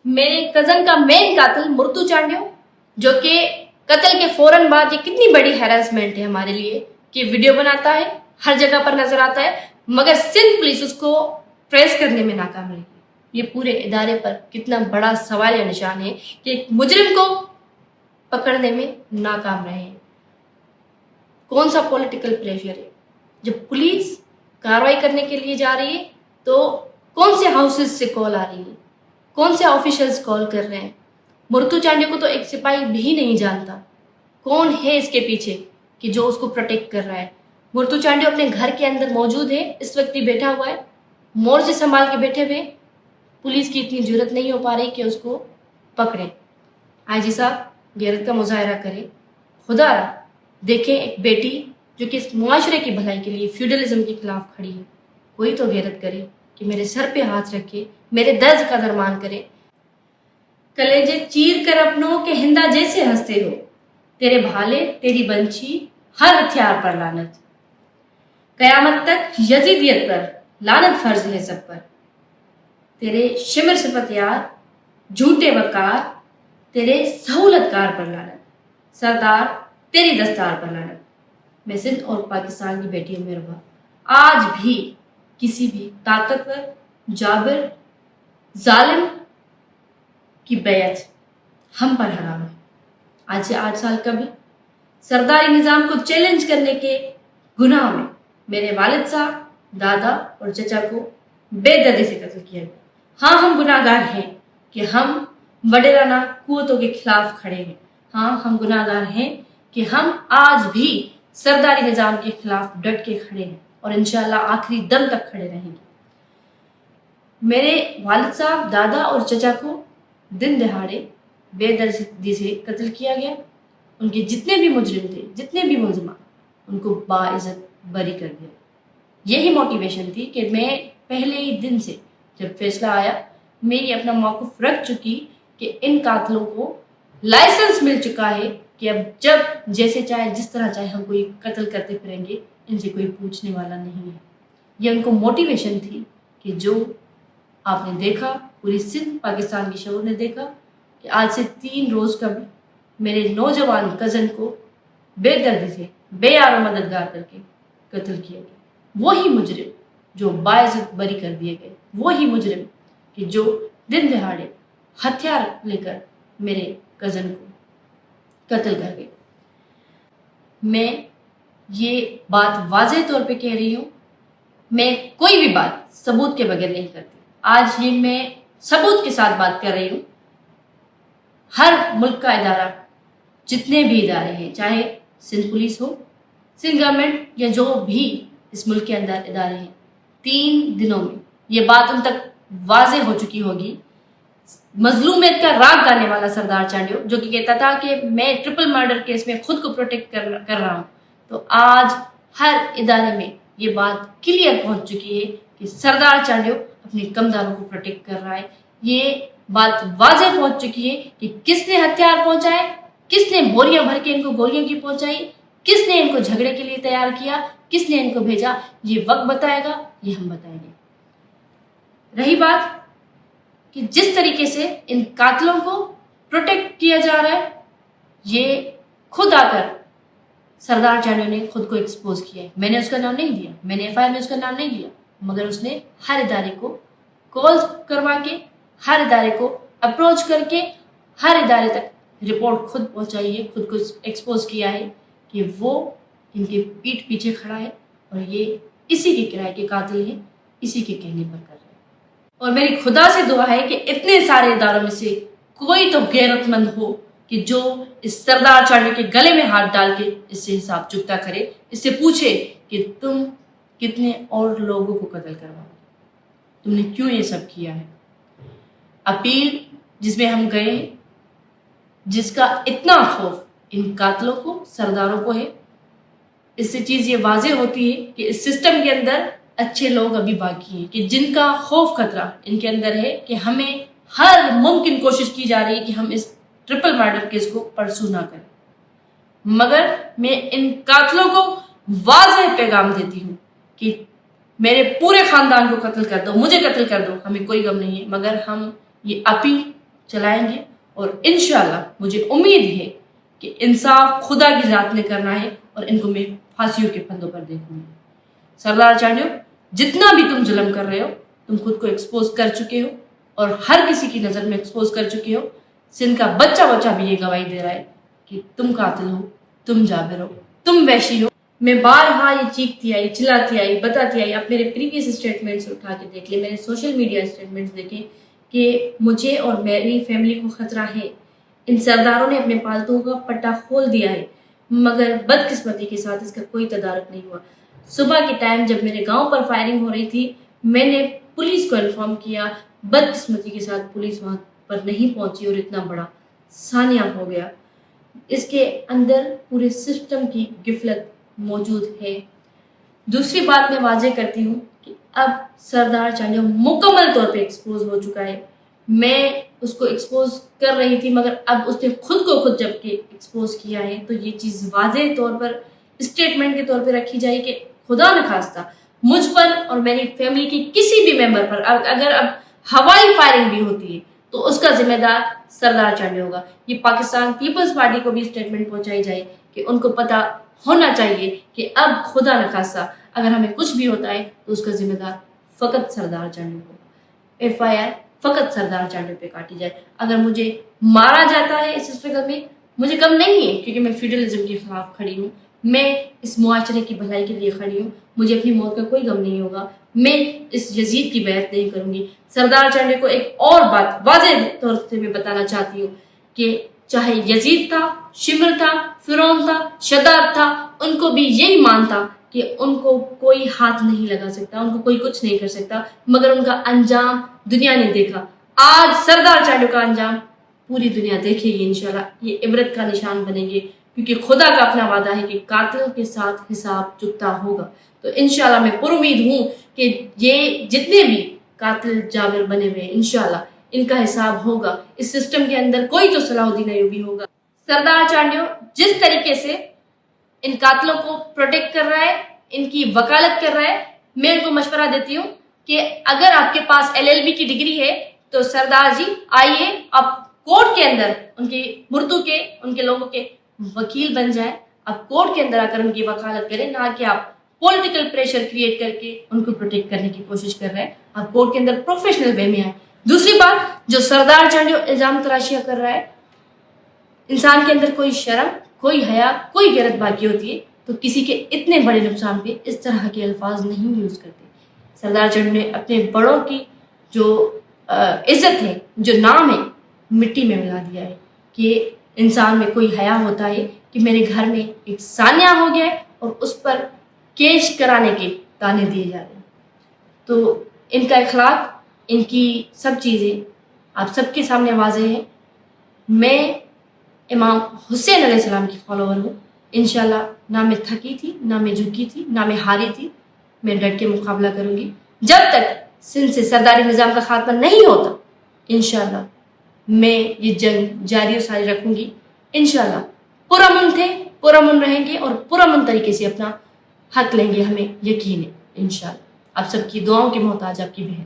میرے کزن کا مین قاتل مرتو چانڈیو، جو کہ قتل کے فوراً بعد، یہ کتنی بڑی ہیراسمنٹ ہے ہمارے لیے کہ ویڈیو بناتا ہے، ہر جگہ پر نظر آتا ہے، مگر سندھ پولیس اس کو ٹریس کرنے میں ناکام رہی۔ یہ پورے ادارے پر کتنا بڑا سوال یا نشان ہے کہ ایک مجرم کو پکڑنے میں ناکام رہے ہیں۔ کون سا پولیٹیکل پریشر ہے؟ جب پولیس کارروائی کرنے کے لیے جا رہی ہے تو کون سے ہاؤسز سے کال آ رہی ہے، کون سے آفیشلز کال کر رہے ہیں؟ مرتو چانڈیو کو تو ایک سپاہی بھی نہیں جانتا کون ہے اس کے پیچھے کہ جو اس کو پروٹیکٹ کر رہا ہے۔ مرتو چانڈیو اپنے گھر کے اندر موجود ہے، اس وقت بھی بیٹھا ہوا ہے، مورچے سنبھال کے بیٹھے ہوئے، پولیس کی اتنی جرت نہیں ہو پا رہی کہ اس کو پکڑے۔ آئی جی صاحب غیرت کا مظاہرہ کرے، خدا را دیکھیں ایک بیٹی جو کہ اس معاشرے کی بھلائی کے لیے فیوڈلزم کے خلاف کھڑی ہے، کوئی تو غیرت کرے کہ میرے سر پہ ہاتھ رکھے، میرے درد کا درمان کرے۔ کلیجے چیر کر اپنوں کے ہندا جیسے ہنستے ہو، تیرے بھالے تیری بنچھی ہر ہتھیار پر لعنت۔ قیامت تک یزیدیت پر لعنت فرض ہے سب پر، تیرے شمر صفت یار جھوٹے وقار، تیرے سہولت کار پر لعنت، سردار تیری دستار پر لعنت۔ میں سندھ اور پاکستان کی بیٹی ہوں میرے باپ، آج بھی کسی بھی طاقتور، جابر، ظالم کی بیعت ہم پر حرام ہے۔ آج سے 8 سال قبل سرداری نظام کو چیلنج کرنے کے گناہ میں میرے والد صاحب، دادا اور چچا کو بے دردی سے قتل کیا گیا۔ ہاں ہم گناہ گار ہیں کہ ہم وڈیرانہ قوتوں کے خلاف کھڑے ہیں۔ ہاں ہم گناہ گار ہیں کہ ہم آج بھی سرداری نظام کے خلاف ڈٹ کے کھڑے ہیں اور انشاءاللہ آخری دم تک کھڑے رہیں گے۔ میرے والد صاحب، دادا اور چچا کو دن دہاڑے بے دردی سے قتل کیا گیا۔ ان کے جتنے بھی مجرم تھے، جتنے بھی ملزمان، ان کو باعزت بری کر دیا۔ یہی موٹیویشن تھی کہ میں پہلے ہی دن سے جب فیصلہ آیا، میں یہ اپنا موقف رکھ چکی کہ ان قاتلوں کو لائسنس مل چکا ہے کہ اب جب جیسے چاہے، جس طرح چاہے ہم کوئی قتل کرتے پھریں گے، ان سے کوئی پوچھنے والا نہیں ہے۔ یہ ان کو موٹیویشن تھی کہ جو آپ نے دیکھا، پوری سندھ پاکستان کی شعور نے دیکھا کہ آج سے 3 روز قبل میرے نوجوان کزن کو بے دردی سے بے یار و مددگار کر کے قتل کیا گیا۔ وہی مجرم جو باعزت بری کر دیے گئے، وہی مجرم کہ جو دن دہاڑے ہتھیار لے کر میرے کزن کو قتل کر گئے۔ میں یہ بات واضح طور پہ کہہ رہی ہوں، میں کوئی بھی بات ثبوت کے بغیر نہیں کرتی۔ آج یہ میں ثبوت کے ساتھ بات کر رہی ہوں۔ ہر ملک کا ادارہ، جتنے بھی ادارے ہیں، چاہے سندھ پولیس ہو، سندھ گورنمنٹ یا جو بھی اس ملک کے اندر ادارے ہیں، 3 دنوں میں یہ بات ان تک واضح ہو چکی ہوگی۔ مظلومیت کا راگ گانے والا سردار چانڈیو جو کہ کہتا تھا کہ میں ٹرپل مرڈر کیس میں خود کو پروٹیکٹ کر رہا ہوں، تو آج ہر ادارے میں یہ بات کلیئر پہنچ چکی ہے کہ سردار چانڈیو اپنے کمداروں کو پروٹیکٹ کر رہا ہے۔ یہ بات واضح پہنچ چکی ہے کہ کس نے ہتھیار پہنچائے، کس نے بوریاں بھر کے ان کو گولیوں کی پہنچائی، کس نے ان کو جھگڑے کے لیے تیار کیا، کس نے ان کو بھیجا، یہ وقت بتائے گا، یہ ہم بتائیں گے۔ رہی بات کہ جس طریقے سے ان قاتلوں کو پروٹیکٹ کیا جا رہا ہے، یہ خود آ کر سردار چانڈیو نے خود کو ایکسپوز کیا ہے۔ میں نے اس کا نام نہیں دیا، میں نے ایف آئی آر میں اس کا نام نہیں لیا، مگر اس نے ہر ادارے کو کال کروا کے، ہر ادارے کو اپروچ کر کے، ہر ادارے تک رپورٹ خود پہنچائی ہے، خود کو ایکسپوز کیا ہے کہ وہ ان کے پیٹھ پیچھے کھڑا ہے اور یہ اسی کے کرائے کے قاتل ہیں، اسی کے کہنے پر کر رہے ہیں۔ اور میری خدا سے دعا ہے کہ اتنے سارے اداروں میں سے کوئی تو غیرت مند ہو کہ جو اس سردار چانڈیو کے گلے میں ہاتھ ڈال کے اس سے حساب چکتا کرے، اس سے پوچھے کہ تم کتنے اور لوگوں کو قتل کرواؤ، تم نے کیوں یہ سب کیا ہے۔ اپیل جس میں ہم گئے، جس کا اتنا خوف ان قاتلوں کو، سرداروں کو ہے، اس سے چیز یہ واضح ہوتی ہے کہ اس سسٹم کے اندر اچھے لوگ ابھی باقی ہیں، کہ جن کا خوف خطرہ ان کے اندر ہے کہ ہمیں ہر ممکن کوشش کی جا رہی ہے کہ ہم اس ٹرپل مرڈر کیس کو پرسو نہ کریں۔ مگر میں ان قاتلوں کو واضح پیغام دیتی ہوں کہ میرے پورے خاندان کو قتل کر دو، مجھے قتل کر دو، ہمیں کوئی غم نہیں ہے، مگر ہم یہ اپیل چلائیں گے اور انشاءاللہ مجھے امید ہے کہ انصاف خدا کی ذات نے کرنا ہے اور ان کو میں پھانسیوں کے پھندوں پر دیکھوں گی۔ سردار چانڈیو، جتنا بھی تم ظلم کر رہے ہو تم خود کو ایکسپوز کر چکے ہو اور ہر کسی کی نظر میں ایکسپوز کر چکے ہو۔ سندھ کا بچہ بھی یہ گواہی دے رہا ہے کہ تم قاتل ہو، تم جابر ہو، تم وحشی ہو۔ میں بارہا یہ چیختی آئی، چلاتی آئی، بتاتی آئی، آپ میرے پریویس اسٹیٹمنٹس اٹھا کے دیکھ لیں، میرے سوشل میڈیا اسٹیٹمنٹس دیکھیں کہ مجھے اور میری فیملی کو خطرہ ہے۔ ان سرداروں نے اپنے پالتوؤں کا پٹا کھول دیا ہے، مگر بدقسمتی کے ساتھ اس کا کوئی تدارک نہیں ہوا۔ صبح کے ٹائم جب میرے گاؤں پر فائرنگ ہو رہی تھی میں نے پولیس کو انفارم کیا، بدقسمتی کے ساتھ پولیس وہاں پر نہیں پہنچی اور اتنا بڑا سانیہ ہو گیا۔ اس کے اندر پورے سسٹم کی غفلت موجود ہے۔ دوسری بات میں واضح کرتی ہوں کہ اب سردار چانڈیو مکمل طور پہ ایکسپوز ہو چکا ہے۔ میں اس کو ایکسپوز کر رہی تھی مگر اب اس نے خود کو خود جب کہ ایکسپوز کیا ہے تو یہ چیز واضح طور پر اسٹیٹمنٹ کے طور پہ رکھی جائے کہ خدا نخواستہ مجھ پر اور میری فیملی کی کسی بھی ممبر پر اگر اب ہوائی فائرنگ بھی ہوتی ہے تو اس کا ذمہ دار سردار چانڈیو ہوگا۔ یہ پاکستان پیپلز پارٹی کو بھی اسٹیٹمنٹ پہنچائی جائے کہ ان کو پتہ ہونا چاہیے کہ اب خدا نخواستہ اگر ہمیں کچھ بھی ہوتا ہے تو اس کا ذمہ دار فقط سردار چانڈیو ہوگا۔ ایف آئی آر فقط سردار چانڈیو پہ کاٹی جائے۔ اگر مجھے مارا جاتا ہے اس اسٹرگل میں مجھے غم نہیں ہے کیونکہ میں فیوڈلزم کے خلاف کھڑی ہوں، میں اس معاشرے کی بھلائی کے لیے کھڑی ہوں، مجھے اپنی موت کا کوئی غم نہیں ہوگا، میں اس یزید کی بیعت نہیں کروں گی۔ سردار چانڈیو کو ایک اور بات واضح طور سے میں بتانا چاہتی ہوں کہ چاہے یزید تھا، شمر تھا، فرعون تھا، شداد تھا، ان کو بھی یہی مانتا کہ ان کو کوئی ہاتھ نہیں لگا سکتا، ان کو کوئی کچھ نہیں کر سکتا، مگر ان کا انجام دنیا نے دیکھا۔ آج سردار چانڈیو کا انجام پوری دنیا دیکھے گی انشاءاللہ، یہ عبرت کا نشان بنے گے کیونکہ خدا کا اپنا وعدہ ہے کہ قاتل کے ساتھ حساب چکتا ہوگا۔ تو انشاءاللہ میں پر امید ہوں کہ یہ جتنے بھی قاتل جابر بنے ہوئے انشاءاللہ ان کا حساب ہوگا، اس سسٹم کے اندر کوئی تو صلاح الدین ایوبی ہوگا۔ سردار چانڈیو جس طریقے سے ان قاتلوں کو پروٹیکٹ کر رہا ہے، ان کی وکالت کر رہا ہے، میں ان کو مشورہ دیتی ہوں کہ اگر آپ کے پاس LLB کی ڈگری ہے تو سردار جی آئیے آپ کورٹ کے اندر ان کے مردوں کے ان کے لوگوں کے وکیل بن جائیں، آپ کورٹ کے اندر آ کر ان کی وکالت کریں، نہ کہ آپ پولیٹیکل پریشر کریٹ کر کے ان کو پروٹیکٹ کرنے کی کوشش کر رہے ہیں۔ آپ کورٹ کے اندر پروفیشنل وے میں آئیں۔ دوسری بات جو سردار چانڈیو الزام تراشیاں کر رہا ہے، انسان کے اندر کوئی شرم، کوئی حیا، کوئی غیرت باقی ہوتی ہے تو کسی کے اتنے بڑے نقصان پہ اس طرح کے الفاظ نہیں یوز کرتے۔ سردار چانڈیو نے اپنے بڑوں کی جو عزت ہے، جو نام ہے، مٹی میں ملا دیا ہے کہ انسان میں کوئی حیا ہوتا ہے کہ میرے گھر میں ایک سانیہ ہو گیا ہے اور اس پر کیش کرانے کے تانے دیے جا رہے ہیں۔ تو ان کا اخلاق، ان کی سب چیزیں آپ سب کے سامنے واضح ہیں۔ میں امام حسین علیہ السلام کی فالوور ہوں۔ انشاءاللہ نہ میں تھکی تھی، نہ میں جھکی تھی، نہ میں ہاری تھی، میں ڈٹ کے مقابلہ کروں گی۔ جب تک سندھ سے سرداری نظام کا خاتمہ نہیں ہوتا انشاءاللہ میں یہ جنگ جاری و ساری رکھوں گی۔ انشاءاللہ پرامن تھے، پرامن رہیں گے اور پرامن طریقے سے اپنا حق لیں گے، ہمیں یقین ہے انشاءاللہ۔ آپ سب کی دعاؤں کی محتاج آپ کی بہن۔